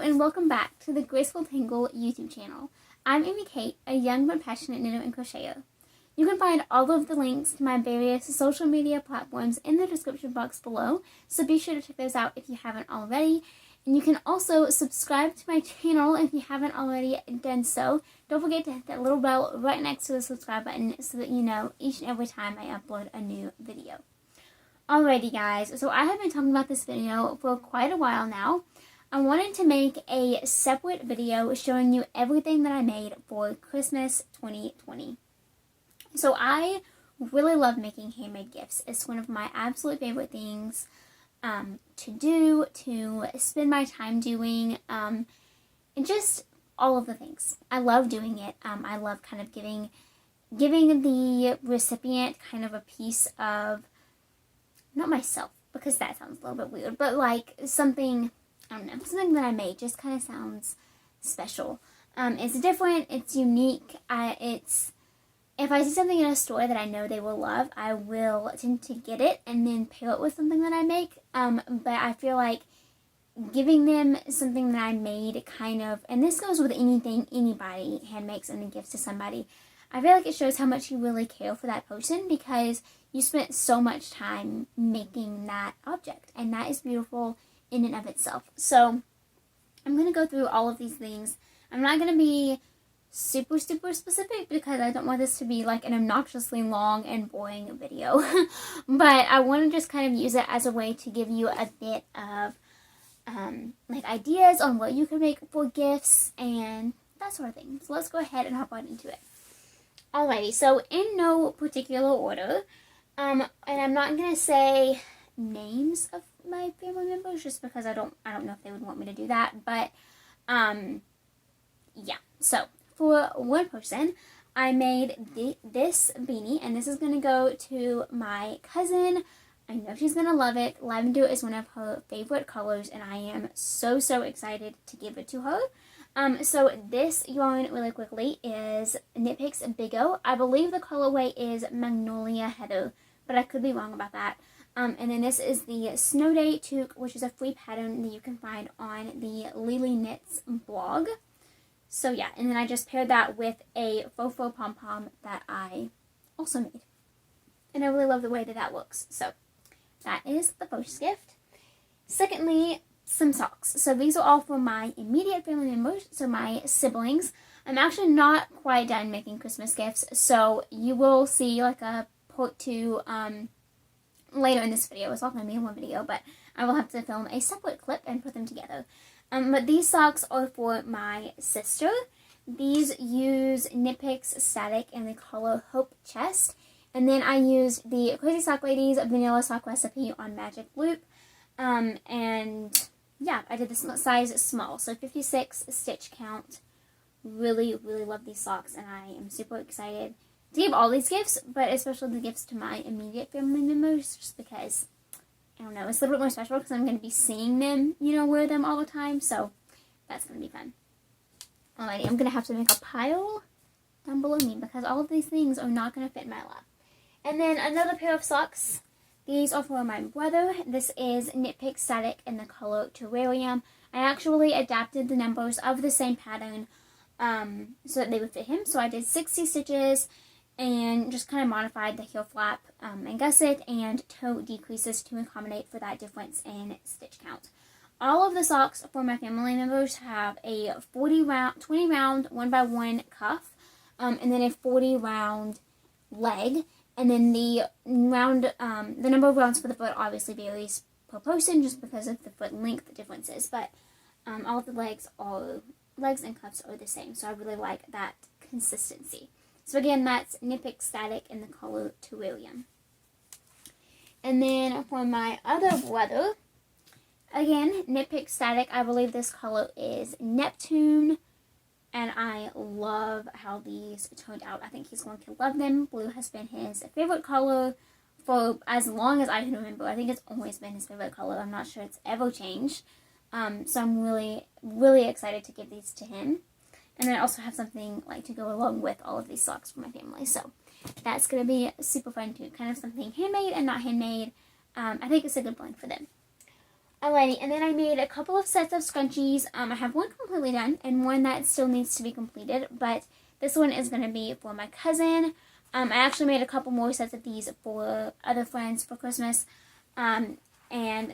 and welcome back to the Graceful Tangle YouTube channel. I'm Amy Kate, a young but passionate knitter and crocheter. You can find all of the links to my various social media platforms in the description box below, so be sure to check those out if you haven't already. And you can also subscribe to my channel if you haven't already done so. Don't forget to hit that little bell right next to the subscribe button so that you know each and every time I upload a new video. Alrighty guys, so I have been talking about this video for quite a while now. I wanted to make a separate video showing you everything that I made for Christmas 2020. So I really love making handmade gifts. It's one of my absolute favorite things to do, to spend my time doing, and just all of the things. I love doing it. I love kind of giving the recipient kind of a piece of, not myself, because that sounds a little bit weird, but like something, I don't know, something that I made just kind of sounds special. It's different, it's unique, if I see something in a store that I know they will love, I will tend to get it and then pair it with something that I make, but I feel like giving them something that I made kind of, and this goes with anything anybody hand makes and then gives to somebody, I feel like it shows how much you really care for that person because you spent so much time making that object, and that is beautiful in and of itself. So I'm going to go through all of these things. I'm not going to be super specific because I don't want this to be like an obnoxiously long and boring video. But I want to just kind of use it as a way to give you a bit of like ideas on what you can make for gifts and that sort of thing. So let's go ahead and hop right into it. Alrighty, so in no particular order, and I'm not going to say names of my family members just because I don't know if they would want me to do that, but yeah. So for one person, I made this beanie, and this is going to go to my cousin. I know she's going to love it. Lavender is one of her favorite colors, and I am so excited to give it to her. So this yarn, really quickly, is Knit Picks Big O. I believe the colorway is Magnolia Heather, but I could be wrong about that. And then this is the Snow Day Toque, which is a free pattern that you can find on the Lily Knits blog. So yeah, and then I just paired that with a faux pom-pom that I also made. And I really love the way that that looks. So that is the first gift. Secondly, some socks. So these are all for my immediate family members, so my siblings. I'm actually not quite done making Christmas gifts, so you will see like a part 2 later in this video. It's all going to be in one video, but I will have to film a separate clip and put them together. But these socks are for my sister. These use Knit Picks Static in the color Hope Chest. And then I used the Crazy Sock Ladies Vanilla Sock Recipe on Magic Loop. And yeah, I did this size small, so 56 stitch count. Really love these socks, and I am super excited to give all these gifts, but especially the gifts to my immediate family members, just because, I don't know, it's a little bit more special because I'm going to be seeing them, you know, wear them all the time, so that's going to be fun. Alrighty, I'm going to have to make a pile down below me because all of these things are not going to fit in my lap. And then another pair of socks. These are for my brother. This is Knit Picks Static in the color Terrarium. I actually adapted the numbers of the same pattern so that they would fit him. So I did 60 stitches and just kind of modified the heel flap and gusset and toe decreases to accommodate for that difference in stitch count. All of the socks for my family members have a 20 round 1x1 cuff, and then a 40 round leg. And then the number of rounds for the foot obviously varies per person just because of the foot length differences. But all of the legs and cuffs are the same. So I really like that consistency. So again, that's Knit Picks Static in the color Terrarium. And then for my other brother, again, Knit Picks Static. I believe this color is Neptune. And I love how these turned out. I think he's going to love them. Blue has been his favorite color for as long as I can remember. I think it's always been his favorite color. I'm not sure it's ever changed. So I'm really excited to give these to him. And then I also have something like to go along with all of these socks for my family. So that's going to be super fun too. Kind of something handmade and not handmade. I think it's a good blend for them. Alrighty, and then I made a couple of sets of scrunchies. I have one completely done and one that still needs to be completed, but this one is going to be for my cousin. I actually made a couple more sets of these for other friends for Christmas. And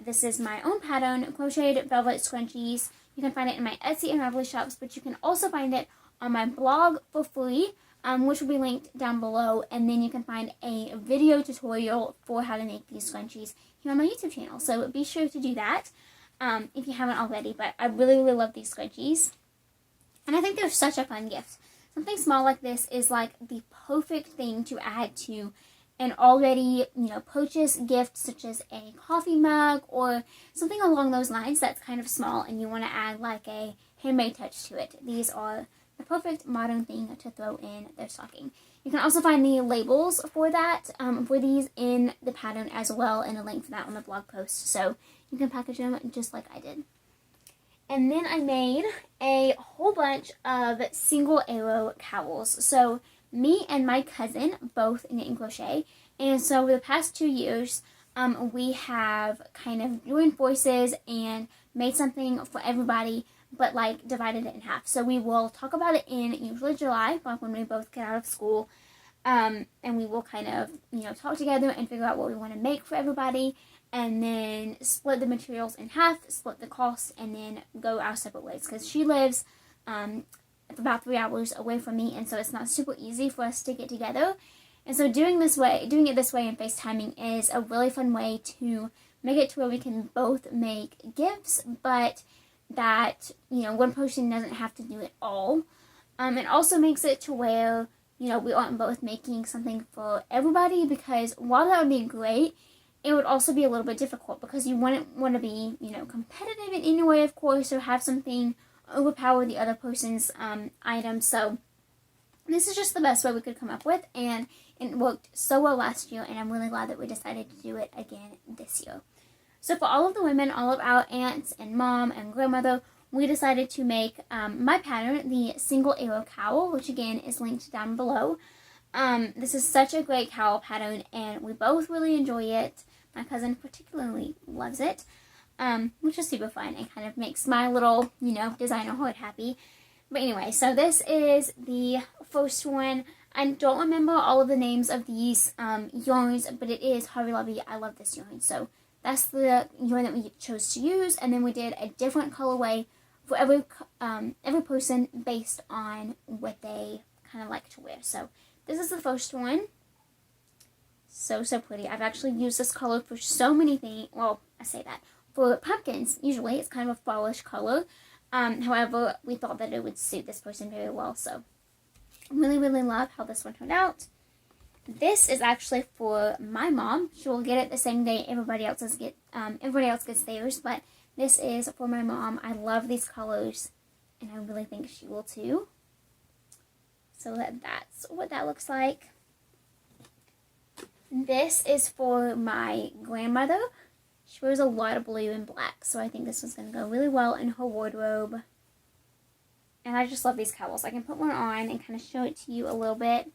this is my own pattern, crocheted velvet scrunchies. You can find it in my Etsy and Ravelry shops, but you can also find it on my blog for free, which will be linked down below. And then you can find a video tutorial for how to make these scrunchies here on my YouTube channel. So be sure to do that if you haven't already. But I really, really love these scrunchies. And I think they're such a fun gift. Something small like this is like the perfect thing to add to an already, purchased gift, such as a coffee mug or something along those lines that's kind of small and you want to add like a handmade touch to it. These are the perfect modern thing to throw in their stocking. You can also find the labels for that, for these in the pattern as well, and a link for that on the blog post. So you can package them just like I did. And then I made a whole bunch of single arrow cowls. So me and my cousin both knit and crochet, and so over the past 2 years, we have kind of joined forces and made something for everybody, but like divided it in half. So we will talk about it in usually July, like when we both get out of school, and we will kind of talk together and figure out what we want to make for everybody, and then split the materials in half, split the costs, and then go our separate ways, because she lives about 3 hours away from me, and so it's not super easy for us to get together. And so doing it this way and FaceTiming is a really fun way to make it to where we can both make gifts, but that one person doesn't have to do it all. It also makes it to where we aren't both making something for everybody, because while that would be great, it would also be a little bit difficult, because you wouldn't want to be competitive in any way, of course, or have something overpower the other person's item. So this is just the best way we could come up with, and it worked so well last year, and I'm really glad that we decided to do it again this year. So for all of the women, all of our aunts and mom and grandmother, we decided to make my pattern, the single arrow cowl, which again is linked down below. This is such a great cowl pattern, and we both really enjoy it. My cousin particularly loves it. Which is super fun and kind of makes my little, designer heart happy. But anyway, so this is the first one. I don't remember all of the names of these yarns, but it is Harvey Levy. I love this yarn. So that's the yarn that we chose to use, and then we did a different colorway for every person based on what they kind of like to wear. So this is the first one. So pretty. I've actually used this color for so many things. Well, I say that. For pumpkins, usually it's kind of a fallish color. However, we thought that it would suit this person very well. So really, really love how this one turned out. This is actually for my mom. She will get it the same day everybody else gets theirs. But this is for my mom. I love these colors, and I really think she will too. So that's what that looks like. This is for my grandmother. She wears a lot of blue and black, so I think this one's going to go really well in her wardrobe. And I just love these cowls. I can put one on and kind of show it to you a little bit.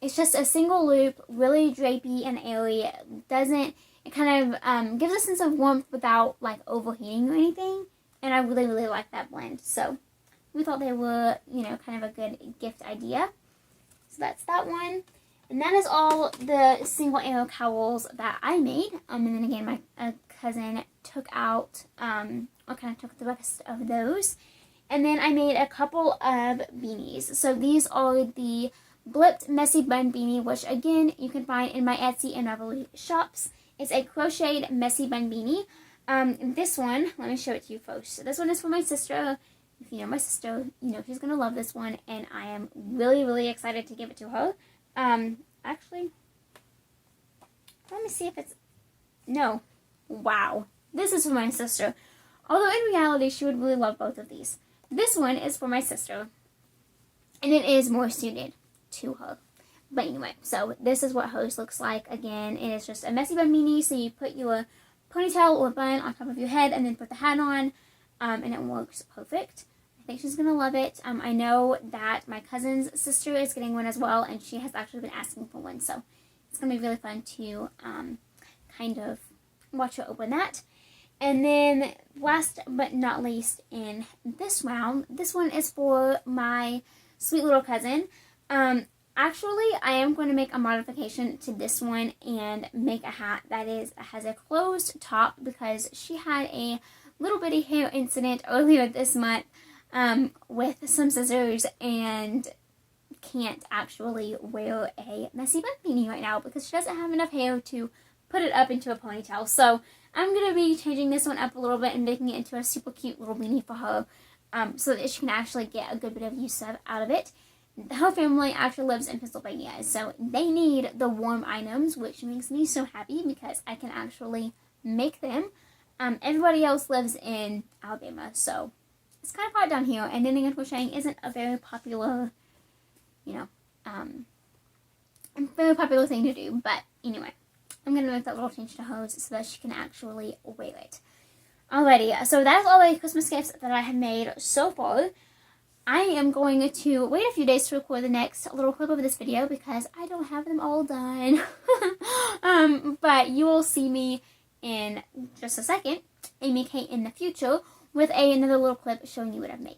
It's just a single loop, really drapey and airy. It kind of gives a sense of warmth without like overheating or anything. And I really, really like that blend. So we thought they were, kind of a good gift idea. So that's that one. And that is all the single arrow cowls that I made. And then again, my cousin took out, or kind of took the rest of those. And then I made a couple of beanies. So these are the Blipped Messy Bun Beanie, which again, you can find in my Etsy and Ravelry shops. It's a crocheted messy bun beanie. This one, let me show it to you first. So this one is for my sister. If you know my sister, she's going to love this one. And I am really, really excited to give it to her. Actually, let me see if it's, no, wow, this is for my sister, although in reality, she would really love both of these. This one is for my sister, and it is more suited to her, but anyway, so this is what hers looks like. Again, it is just a messy bun beanie, so you put your ponytail or bun on top of your head, and then put the hat on, and it works perfect. I think she's going to love it. I know that my cousin's sister is getting one as well, and she has actually been asking for one, so it's going to be really fun to kind of watch her open that. And then last but not least in this round, this one is for my sweet little cousin. Actually, I am going to make a modification to this one and make a hat that has a closed top because she had a little bitty hair incident earlier this month with some scissors and can't actually wear a messy bun beanie right now because she doesn't have enough hair to put it up into a ponytail. So I'm going to be changing this one up a little bit and making it into a super cute little beanie for her so that she can actually get a good bit of use out of it. Her family actually lives in Pennsylvania, so they need the warm items, which makes me so happy because I can actually make them. Everybody else lives in Alabama, so it's kind of hot down here, and knitting and crocheting isn't a very popular, very popular thing to do. But anyway, I'm going to make that little change to hers so that she can actually wear it. Alrighty, so that's all the Christmas gifts that I have made so far. I am going to wait a few days to record the next little clip of this video because I don't have them all done. But you will see me in just a second, Amy Kate in the future, with another little clip showing you what I've made.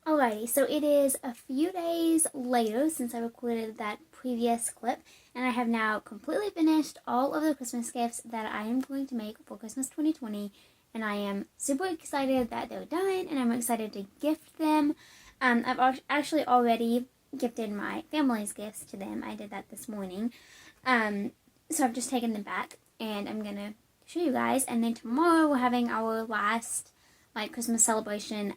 Alrighty, so it is a few days later since I recorded that previous clip, and I have now completely finished all of the Christmas gifts that I am going to make for Christmas 2020, and I am super excited that they're done, and I'm excited to gift them. I've actually already gifted my family's gifts to them. I did that this morning. So I've just taken them back, and I'm going to show you guys. And then tomorrow we're having our last Christmas celebration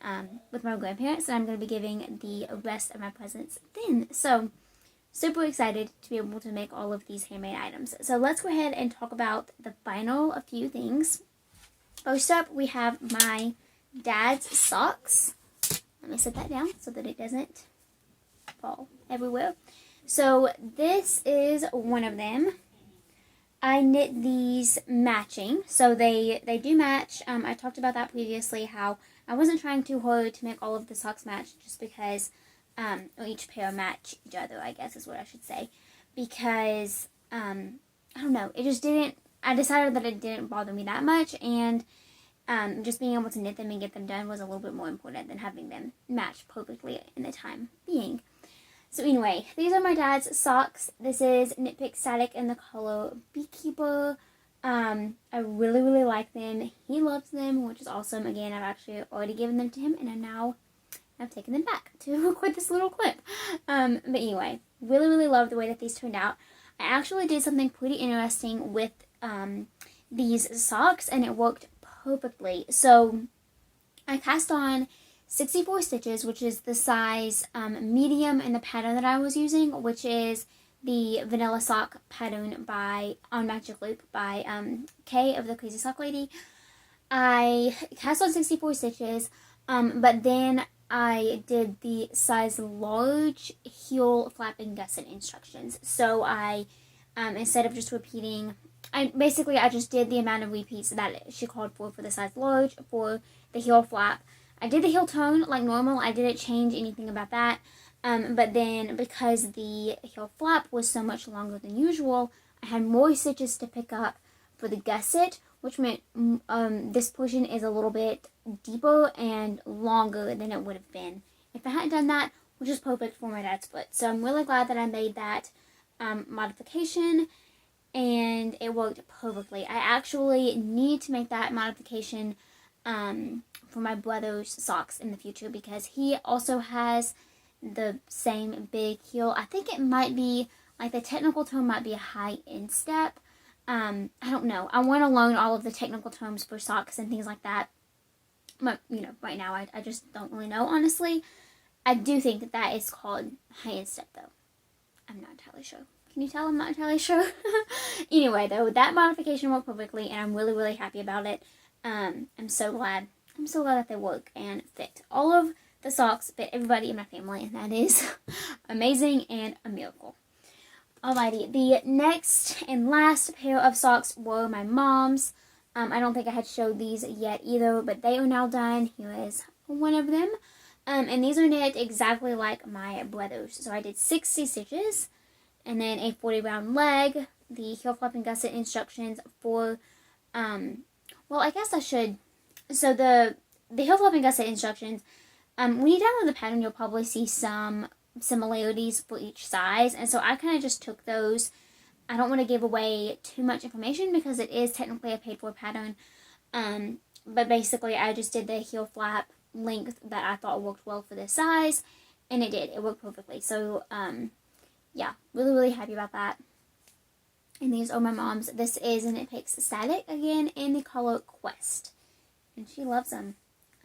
with my grandparents, and I'm going to be giving the rest of my presents then. So super excited to be able to make all of these handmade items. So let's go ahead and talk about the final a few things. First up, we have my dad's socks. Let me set that down so that it doesn't fall everywhere. So this is one of them. I knit these matching, so they do match. I talked about that previously, how I wasn't trying too hard to make all of the socks match just because, or each pair match each other, I guess is what I should say. Because, I don't know, it just didn't, I decided that it didn't bother me that much, and just being able to knit them and get them done was a little bit more important than having them match perfectly in the time being. So anyway, these are my dad's socks. This is Knit Pick Static in the color Beekeeper. I really, really like them. He loves them, which is awesome. Again, I've actually already given them to him, and I've taken them back to record this little clip. But anyway, really, really love the way that these turned out. I actually did something pretty interesting with these socks, and it worked perfectly. So I cast on 64 stitches, which is the size medium in the pattern that I was using, which is the Vanilla Sock pattern on Magic Loop by Kay of the Crazy Sock Lady. I cast on 64 stitches, but then I did the size large heel flapping gusset instructions. So I, instead of just repeating, I just did the amount of repeats that she called for the size large for the heel flap. I did the heel tone like normal. I didn't change anything about that. But then because the heel flap was so much longer than usual, I had more stitches to pick up for the gusset, which meant this portion is a little bit deeper and longer than it would have been if I hadn't done that, which is perfect for my dad's foot. So I'm really glad that I made that modification, and it worked perfectly. I actually need to make that modification for my brother's socks in the future because he also has the same big heel. I think it might be, the technical term might be a high instep. I don't know. I want to learn all of the technical terms for socks and things like that. But, right now I just don't really know, honestly. I do think that is called high instep, though. I'm not entirely sure. Can you tell I'm not entirely sure? Anyway, though, that modification worked perfectly, and I'm really, really happy about it. I'm so glad that they work and fit. All of the socks fit everybody in my family, and that is amazing and a miracle. Alrighty, the next and last pair of socks were my mom's. I don't think I had showed these yet either, but they are now done. Here is one of them. And these are knit exactly like my brother's. So I did 60 stitches, and then a 40 round leg, the heel flap and gusset instructions for Well, I guess I should. So the heel flapping gusset instructions. When you download the pattern, you'll probably see some similarities for each size, and so I kind of just took those. I don't want to give away too much information because it is technically a paid for pattern. But basically, I just did the heel flap length that I thought worked well for this size, and it did. It worked perfectly. So, yeah, really, really happy about that. And these are my mom's. This is an Knit Picks Static again in the color Quest, and she loves them.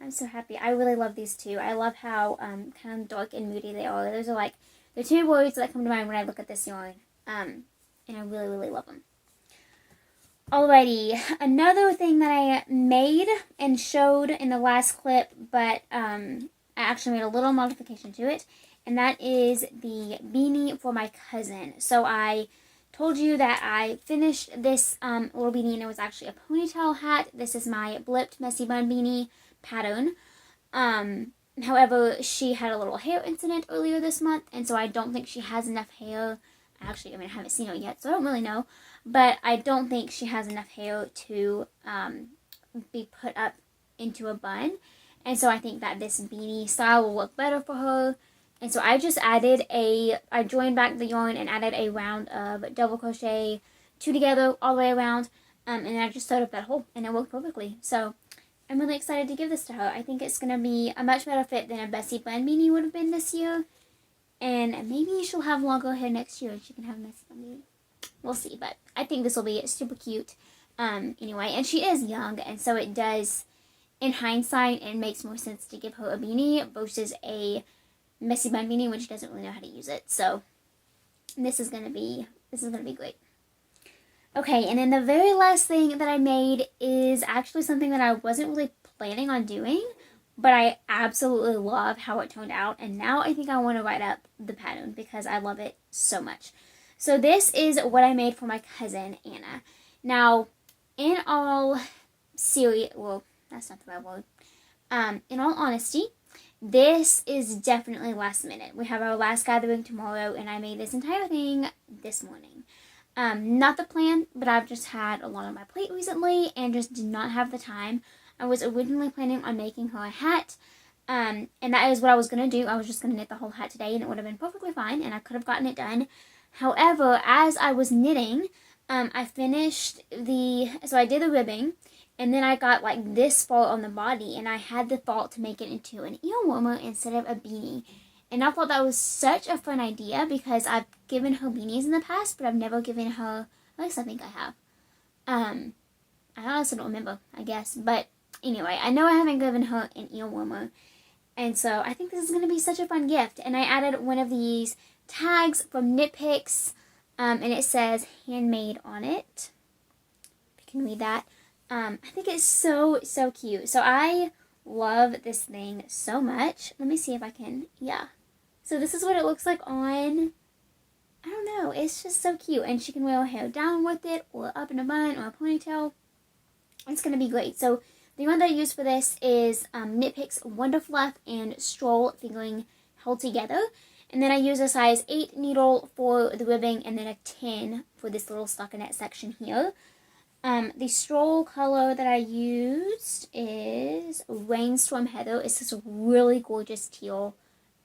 I'm so happy. I really love these two. I love how kind of dark and moody they are. Those are like the two words that come to mind when I look at this yarn. And I really, really love them. Alrighty, another thing that I made and showed in the last clip, but I actually made a little modification to it, and that is the beanie for my cousin. So I told you that I finished this little beanie, and it was actually a ponytail hat. This is my blipped messy bun beanie pattern. However, she had a little hair incident earlier this month, and so I don't think she has enough hair. Actually, I haven't seen her yet, so I don't really know. But I don't think she has enough hair to be put up into a bun. And so I think that this beanie style will look better for her. And so I just I joined back the yarn and added a round of double crochet, 2 together all the way around. And I just sewed up that hole, and it worked perfectly. So I'm really excited to give this to her. I think it's going to be a much better fit than a Bessie Bun beanie would have been this year. And maybe she'll have longer hair next year and she can have a messy bun beanie. We'll see, but I think this will be super cute anyway. And she is young, and so it does, in hindsight, it makes more sense to give her a beanie versus a messy bun beanie when she doesn't really know how to use it. So this is gonna be great. Okay, and then the very last thing that I made is actually something that I wasn't really planning on doing, but I absolutely love how it turned out, and now I think I want to write up the pattern because I love it so much. So this is what I made for my cousin, Anna. Now, in all well, that's not the right word. In all honesty, this is definitely last minute. We have our last gathering tomorrow, and I made this entire thing this morning. Not the plan, but I've just had a lot on my plate recently and just did not have the time. I was originally planning on making her a hat, and that is what I was going to do. I was just going to knit the whole hat today, and it would have been perfectly fine, and I could have gotten it done. However, as I was knitting, I finished so I did the ribbing, and then I got like this fall on the body, and I had the thought to make it into an ear warmer instead of a beanie. And I thought that was such a fun idea because I've given her beanies in the past, but I've never given her, at least I think I have. I honestly don't remember, I guess. But anyway, I know I haven't given her an ear warmer. And so I think this is going to be such a fun gift. And I added one of these tags from Knit Picks, and it says handmade on it. If you can read that. I think it's so, so cute. So I love this thing so much. Let me see if I can, yeah. So this is what it looks like on, I don't know, it's just so cute. And she can wear her hair down with it, or up in a bun, or a ponytail. It's going to be great. So the yarn that I used for this is Knit Picks Wonder Fluff and Stroll Fingering held together. And then I use a size 8 needle for the ribbing, and then a 10 for this little stockinette section here. The stroll color that I used is Rainstorm Heather. It's this really gorgeous teal.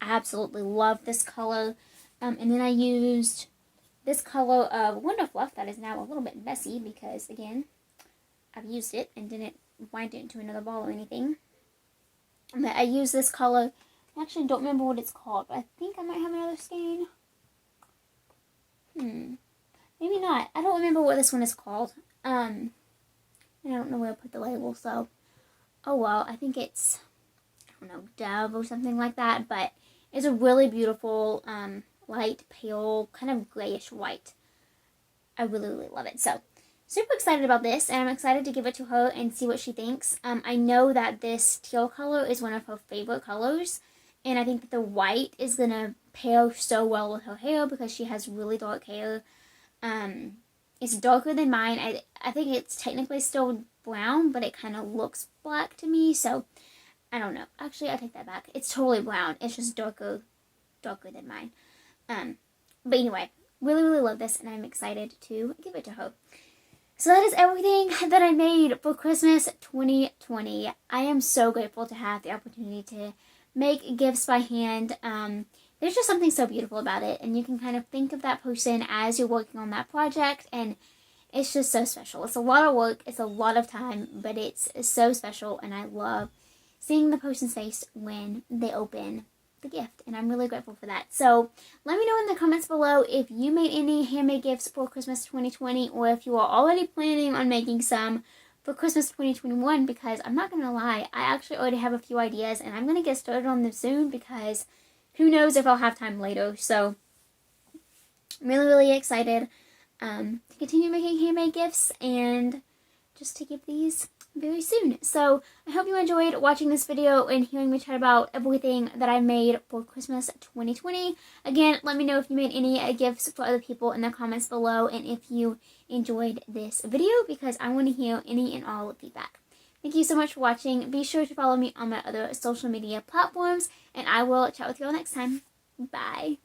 I absolutely love this color. And then I used this color of Wonder Fluff that is now a little bit messy because, again, I've used it and didn't wind it into another ball or anything. But I used this color. I actually don't remember what it's called, but I think I might have another skein. Maybe not. I don't remember what this one is called. And I don't know where to put the label, so oh well. I think it's, I don't know, Dove or something like that, but it's a really beautiful light pale kind of grayish white. I really, really love it. So super excited about this, and I'm excited to give it to her and see what she thinks. I know that this teal color is one of her favorite colors, and I think that the white is going to pair so well with her hair because she has really dark hair. It's darker than mine. I think it's technically still brown, but it kind of looks black to me, so I don't know. Actually, I take that back. It's totally brown. It's just darker than mine. But anyway, really, really love this, and I'm excited to give it to her. So that is everything that I made for Christmas 2020. I am so grateful to have the opportunity to make gifts by hand. There's just something so beautiful about it, and you can kind of think of that person as you're working on that project, and it's just so special. It's a lot of work, it's a lot of time, but it's so special, and I love seeing the person's face when they open the gift, and I'm really grateful for that. So let me know in the comments below if you made any handmade gifts for Christmas 2020, or if you are already planning on making some for Christmas 2021, because I'm not gonna lie, I actually already have a few ideas, and I'm gonna get started on them soon, because who knows if I'll have time later. So I'm really excited to continue making handmade gifts and just to give these very soon. So I hope you enjoyed watching this video and hearing me chat about everything that I made for Christmas 2020. Again, let me know if you made any gifts for other people in the comments below, and if you enjoyed this video, because I want to hear any and all feedback. Thank you so much for watching. Be sure to follow me on my other social media platforms, and I will chat with you all next time. Bye.